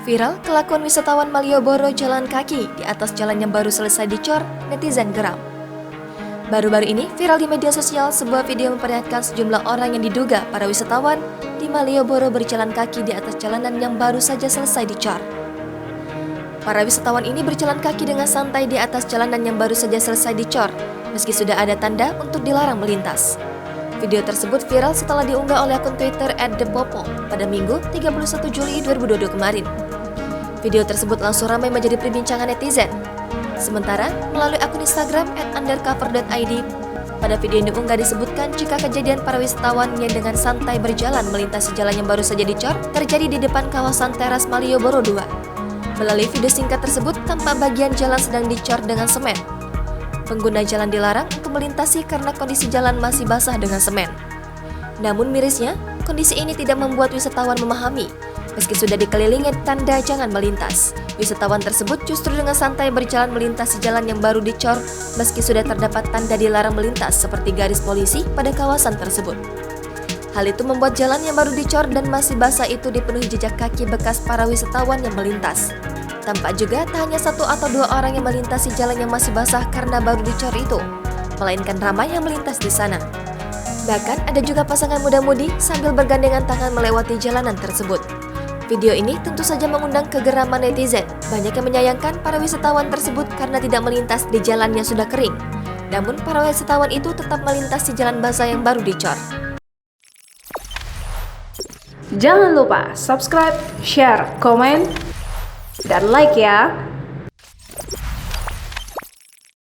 Viral kelakuan wisatawan Malioboro jalan kaki di atas jalan yang baru selesai dicor, netizen geram. Baru-baru ini viral di media sosial sebuah video memperlihatkan sejumlah orang yang diduga para wisatawan di Malioboro berjalan kaki di atas jalanan yang baru saja selesai dicor. Para wisatawan ini berjalan kaki dengan santai di atas jalanan yang baru saja selesai dicor, meski sudah ada tanda untuk dilarang melintas. Video tersebut viral setelah diunggah oleh akun Twitter @depopo pada Minggu 31 Juli 2022 kemarin. Video tersebut langsung ramai menjadi perbincangan netizen. Sementara, melalui akun Instagram @undercover.id, pada video yang diunggah disebutkan jika kejadian para wisatawan yang dengan santai berjalan melintasi jalan yang baru saja dicor terjadi di depan kawasan teras Malioboro 2. Melalui video singkat tersebut, tampak bagian jalan sedang dicor dengan semen. Pengguna jalan dilarang untuk melintasi karena kondisi jalan masih basah dengan semen. Namun mirisnya, kondisi ini tidak membuat wisatawan memahami. Meski sudah dikelilingi tanda jangan melintas, wisatawan tersebut justru dengan santai berjalan melintasi jalan yang baru dicor meski sudah terdapat tanda dilarang melintas seperti garis polisi pada kawasan tersebut. Hal itu membuat jalan yang baru dicor dan masih basah itu dipenuhi jejak kaki bekas para wisatawan yang melintas. Tampak juga tak hanya satu atau dua orang yang melintasi jalan yang masih basah karena baru dicor itu, melainkan ramai yang melintas di sana. Bahkan ada juga pasangan muda-mudi sambil bergandengan tangan melewati jalanan tersebut. Video ini tentu saja mengundang kegeraman netizen. Banyak yang menyayangkan para wisatawan tersebut karena tidak melintas di jalan yang sudah kering. Namun para wisatawan itu tetap melintasi jalan basah yang baru dicor. Jangan lupa subscribe, share, komen, dan like ya.